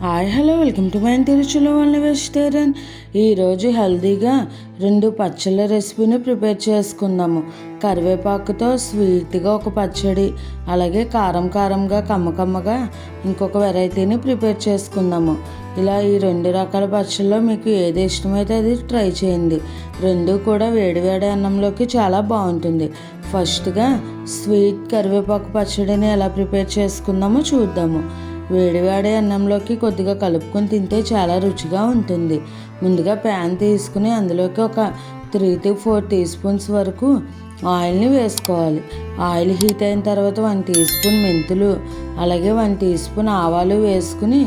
Hi hello welcome to my ఇంటి రుచులు only vegetarian. ఈరోజు హెల్తీగా 2 పచ్చళ్ళ రెసిపీని ప్రిపేర్ చేసుకుందాము. కరివేపాకుతో స్వీట్గా ఒక పచ్చడి, అలాగే కారం కారంగా కమ్మకమ్మగా ఇంకొక వెరైటీని ప్రిపేర్ చేసుకుందాము. ఇలా ఈ 2 రకాల పచ్చళ్ళలో మీకు ఏది ఇష్టమైతే అది ట్రై చేయండి. 2 కూడా వేడివేడి అన్నంలోకి చాలా బాగుంటుంది. ఫస్ట్గా స్వీట్ కరివేపాకు పచ్చడిని ఎలా ప్రిపేర్ చేసుకుందామో చూద్దాము. వేడివేడి అన్నంలోకి కొద్దిగా కలుపుకొని తింటే చాలా రుచిగా ఉంటుంది. ముందుగా ప్యాన్ తీసుకుని అందులోకి ఒక 3 to 4 టీ స్పూన్స్ వరకు ఆయిల్ని వేసుకోవాలి. ఆయిల్ హీట్ అయిన తర్వాత 1 టీ స్పూన్ మెంతులు, అలాగే 1 టీ స్పూన్ ఆవాలు వేసుకుని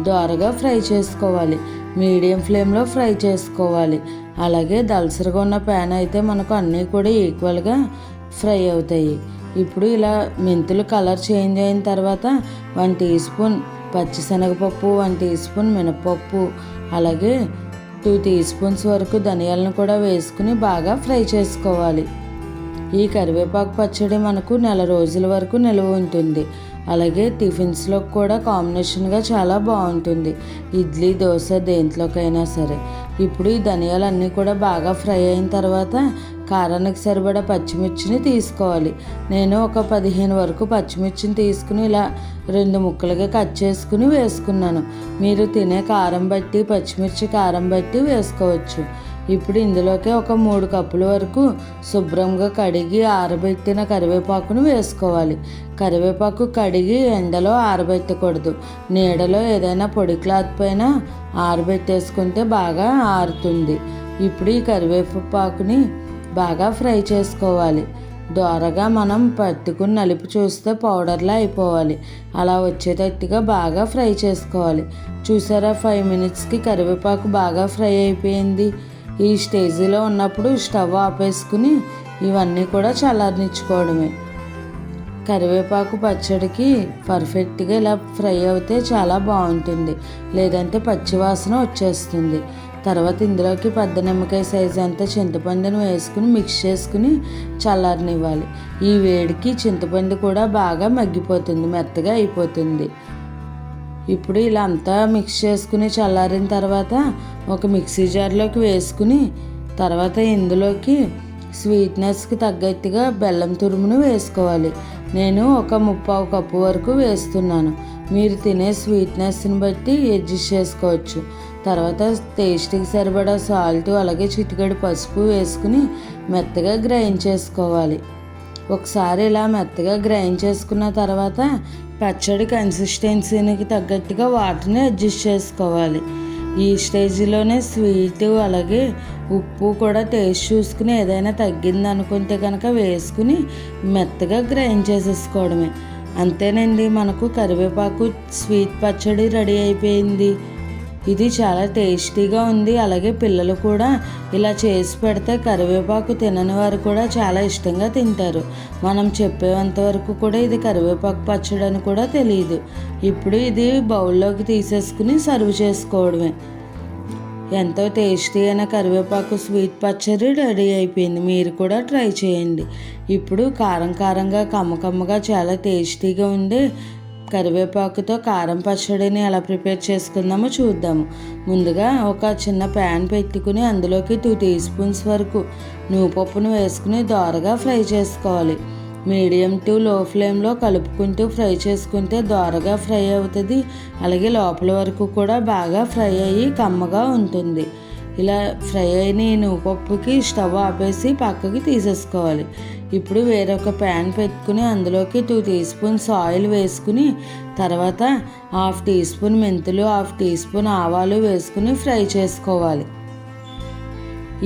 దోరగా ఫ్రై చేసుకోవాలి. మీడియం ఫ్లేమ్లో ఫ్రై చేసుకోవాలి. అలాగే దలసరిగా ఉన్న ప్యాన్ అయితే మనకు అన్నీ కూడా ఈక్వల్గా ఫ్రై అవుతాయి. ఇప్పుడు ఇలా మెంతులు కలర్ చేంజ్ అయిన తర్వాత 1 టీ స్పూన్ పచ్చిశనగపప్పు, 1 టీ స్పూన్ మినపప్పు, అలాగే 2 టీ స్పూన్స్ వరకు ధనియాలను కూడా వేసుకుని బాగా ఫ్రై చేసుకోవాలి. ఈ కరివేపాకు పచ్చడి మనకు నెల రోజుల వరకు నిల్వ ఉంటుంది. అలాగే టిఫిన్స్లో కూడా కాంబినేషన్గా చాలా బాగుంటుంది. ఇడ్లీ, దోశ దేంట్లోకైనా సరే. ఇప్పుడు ఈ ధనియాలన్నీ కూడా బాగా ఫ్రై అయిన తర్వాత కారానికి సరిపడా పచ్చిమిర్చిని తీసుకోవాలి. నేను ఒక 15 వరకు పచ్చిమిర్చిని తీసుకుని ఇలా 2 ముక్కలుగా కట్ చేసుకుని వేసుకున్నాను. మీరు తినే కారం బట్టి, పచ్చిమిర్చి కారం బట్టి వేసుకోవచ్చు. ఇప్పుడు ఇందులోకి ఒక 3 కప్పుల వరకు శుభ్రంగా కడిగి ఆరబెట్టిన కరివేపాకును వేసుకోవాలి. కరివేపాకు కడిగి ఎండలో ఆరబెట్టకూడదు. నీడలో ఏదైనా పొడి క్లాత్ పైన ఆరబెట్టేసుకుంటే బాగా ఆరుతుంది. ఇప్పుడు ఈ కరివేపాకుని బాగా ఫ్రై చేసుకోవాలి. దోరగా మనం పట్టుకుని నలిపి చూస్తే పౌడర్లా అయిపోవాలి. అలా వచ్చేటట్టుగా బాగా ఫ్రై చేసుకోవాలి. చూసారా, 5 మినిట్స్కి కరివేపాకు బాగా ఫ్రై అయిపోయింది. ఈ స్టేజీలో ఉన్నప్పుడు స్టవ్ ఆపేసుకుని ఇవన్నీ కూడా చల్లారనిచ్చుకోవడమే. కరివేపాకు పచ్చడికి పర్ఫెక్ట్గా ఇలా ఫ్రై అవుతే చాలా బాగుంటుంది, లేదంటే పచ్చివాసన వచ్చేస్తుంది. తర్వాత ఇందులోకి పెద్ద నిమ్మకాయ సైజు అంతా చింతపండుని వేసుకుని మిక్స్ చేసుకుని చల్లారనివ్వాలి. ఈ వేడికి చింతపండు కూడా బాగా మగ్గిపోతుంది, మెత్తగా అయిపోతుంది. ఇప్పుడు ఇలా అంతా మిక్స్ చేసుకుని చల్లారిన తర్వాత ఒక మిక్సీ జార్లోకి వేసుకుని తర్వాత ఇందులోకి స్వీట్నెస్కి తగ్గట్టుగా బెల్లం తురుమును వేసుకోవాలి. నేను ఒక 3/4 కప్పు వరకు వేస్తున్నాను. మీరు తినే స్వీట్నెస్ని బట్టి అడ్జస్ట్ చేసుకోవచ్చు. తర్వాత టేస్ట్కి సరిపడా సాల్ట్, అలాగే చిటికెడు పసుపు వేసుకుని మెత్తగా గ్రైండ్ చేసుకోవాలి. ఒకసారి ఇలా మెత్తగా గ్రైండ్ చేసుకున్న తర్వాత పచ్చడి కన్సిస్టెన్సీకి తగ్గట్టుగా వాటర్ని అడ్జస్ట్ చేసుకోవాలి. ఈ స్టేజ్లోనే స్వీట్, అలాగే ఉప్పు కూడా టేస్ట్ చూసుకుని ఏదైనా తగ్గింది అనుకుంటే కనుక వేసుకుని మెత్తగా గ్రైండ్ చేసేసుకోవడమే. అంతేనండి, మనకు కరివేపాకు స్వీట్ పచ్చడి రెడీ అయిపోయింది. ఇది చాలా టేస్టీగా ఉంది. అలాగే పిల్లలు కూడా ఇలా చేసి పెడితే కరివేపాకు తినని వారు కూడా చాలా ఇష్టంగా తింటారు. మనం చెప్పేంత వరకు కూడా ఇది కరివేపాకు పచ్చడి అని కూడా తెలియదు. ఇప్పుడు ఇది బౌల్లోకి తీసేసుకుని సర్వ్ చేసుకోవడమే. ఎంతో టేస్టీ అయిన కరివేపాకు స్వీట్ పచ్చడి రెడీ అయిపోయింది. మీరు కూడా ట్రై చేయండి. ఇప్పుడు కారం కారంగా కమ్మకమ్మగా చాలా టేస్టీగా ఉండే కరివేపాకుతో కారం పచ్చడిని ఎలా ప్రిపేర్ చేసుకుందామో చూద్దాము. ముందుగా ఒక చిన్న ప్యాన్ పెట్టుకుని అందులోకి 2 టీ స్పూన్స్ వరకు నువ్వుపప్పును వేసుకుని దోరగా ఫ్రై చేసుకోవాలి. మీడియం టు లో ఫ్లేమ్లో కలుపుకుంటూ ఫ్రై చేసుకుంటే దోరగా ఫ్రై అవుతుంది. అలాగే లోపల వరకు కూడా బాగా ఫ్రై అయ్యి కమ్మగా ఉంటుంది. ఇలా ఫ్రై అయిన ఈ నువ్వుపప్పుకి స్టవ్ ఆపేసి పక్కకి తీసేసుకోవాలి. ఇప్పుడు వేరొక ప్యాన్ పెట్టుకుని అందులోకి 2 టీ స్పూన్స్ ఆయిల్ వేసుకుని తర్వాత 1/2 టీ స్పూన్ మెంతులు, 1/2 టీ స్పూన్ ఆవాలు వేసుకుని ఫ్రై చేసుకోవాలి.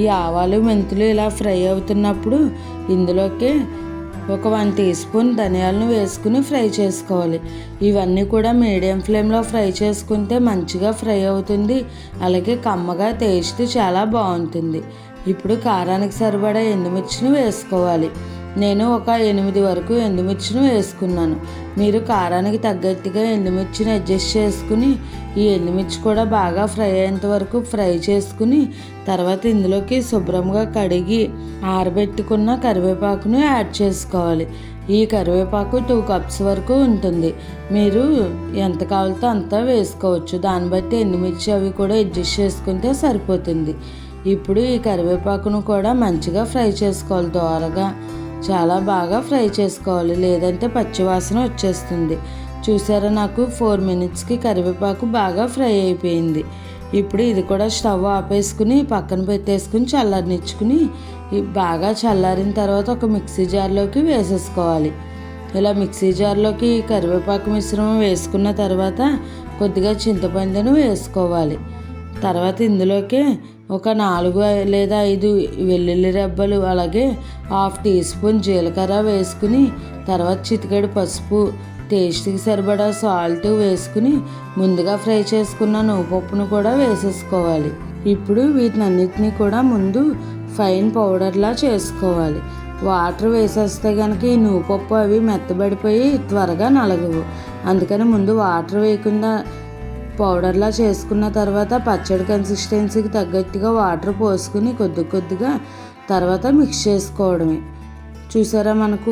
ఈ ఆవాలు మెంతులు ఇలా ఫ్రై అవుతున్నప్పుడు ఇందులోకి ఒక 1 టీ స్పూన్ ధనియాలను వేసుకుని ఫ్రై చేసుకోవాలి. ఇవన్నీ కూడా మీడియం ఫ్లేమ్లో ఫ్రై చేసుకుంటే మంచిగా ఫ్రై అవుతుంది. అలాగే కమ్మగా టేస్ట్ చాలా బాగుంటుంది. ఇప్పుడు కారానికి సరిపడా ఎండుమిర్చిని వేసుకోవాలి. నేను ఒక 8 వరకు ఎండుమిర్చిని వేసుకున్నాను. మీరు కారానికి తగ్గట్టుగా ఎండుమిర్చిని అడ్జస్ట్ చేసుకుని ఈ ఎండుమిర్చి కూడా బాగా ఫ్రై అయ్యేంత వరకు ఫ్రై చేసుకుని తర్వాత ఇందులోకి శుభ్రంగా కడిగి ఆరబెట్టుకున్న కరివేపాకును యాడ్ చేసుకోవాలి. ఈ కరివేపాకు 2 కప్స్ వరకు ఉంటుంది. మీరు ఎంత కావాలితే అంత వేసుకోవచ్చు. దాన్ని బట్టి ఎండుమిర్చి అవి కూడా అడ్జస్ట్ చేసుకుంటే సరిపోతుంది. ఇప్పుడు ఈ కరివేపాకును కూడా మంచిగా ఫ్రై చేసుకోవాలి. దోరగా చాలా బాగా ఫ్రై చేసుకోవాలి, లేదంటే పచ్చివాసన వచ్చేస్తుంది. చూసారా, నాకు 4 మినిట్స్కి కరివేపాకు బాగా ఫ్రై అయిపోయింది. ఇప్పుడు ఇది కూడా స్టవ్ ఆపేసుకుని పక్కన పెట్టేసుకుని చల్లారనిచ్చుకుని బాగా చల్లారిన తర్వాత ఒక మిక్సీ జార్లోకి వేసేసుకోవాలి. ఇలా మిక్సీ జార్లోకి కరివేపాకు మిశ్రమం వేసుకున్న తర్వాత కొద్దిగా చింతపండును వేసుకోవాలి. తర్వాత ఇందులోకి ఒక 4 లేదా 5 వెల్లుల్లి రెబ్బలు, అలాగే 1/2 టీ స్పూన్ జీలకర్ర వేసుకుని తర్వాత చిటికెడు పసుపు, టేస్ట్కి సరిపడా సాల్ట్ వేసుకుని ముందుగా ఫ్రై చేసుకున్న నువ్వుపప్పును కూడా వేసేసుకోవాలి. ఇప్పుడు వీటినన్నిటినీ కూడా ముందు ఫైన్ పౌడర్లా చేసుకోవాలి. వాటర్ వేసేస్తే కనుక ఈ నువ్వుపప్పు అవి మెత్తబడిపోయి త్వరగా నలగవు. అందుకని ముందు వాటర్ వేయకుండా పౌడర్లా చేసుకున్న తర్వాత పచ్చడి కన్సిస్టెన్సీకి తగ్గట్టుగా వాటర్ పోసుకుని కొద్దిగా తర్వాత మిక్స్ చేసుకోవడమే. చూసారా, మనకు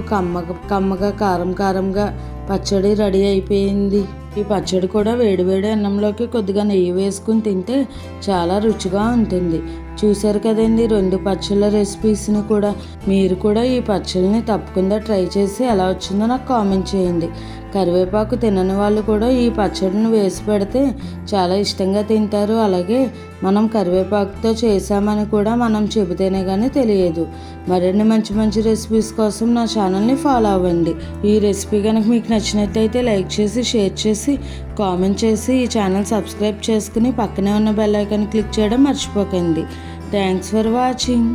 కమ్మగా కారంగా పచ్చడి రెడీ అయిపోయింది. ఈ పచ్చడి కూడా వేడివేడి అన్నంలోకి కొద్దిగా నెయ్యి వేసుకుని తింటే చాలా రుచిగా ఉంటుంది. చూసారు కదండి 2 పచ్చళ్ళ రెసిపీస్ని కూడా. మీరు కూడా ఈ పచ్చళ్ళని తప్పకుండా ట్రై చేసి ఎలా వచ్చిందో నాకు కామెంట్ చేయండి. కరివేపాకు తినని వాళ్ళు కూడా ఈ పచ్చడిని వేసి పెడితే చాలా ఇష్టంగా తింటారు. అలాగే మనం కరివేపాకుతో చేసామని కూడా మనం చెబితేనే కానీ తెలియదు. మరిన్ని మంచి రెసిపీస్ కోసం నా ఛానల్ని ఫాలో అవ్వండి. ఈ రెసిపీ కనుక మీకు నచ్చినట్లయితే లైక్ చేసి, షేర్ చేసి, కామెంట్ చేసి ఈ ఛానల్ సబ్స్క్రైబ్ చేసుకుని పక్కనే ఉన్న బెల్ ఐకాన్ క్లిక్ చేయడం మర్చిపోకండి. Thanks for watching.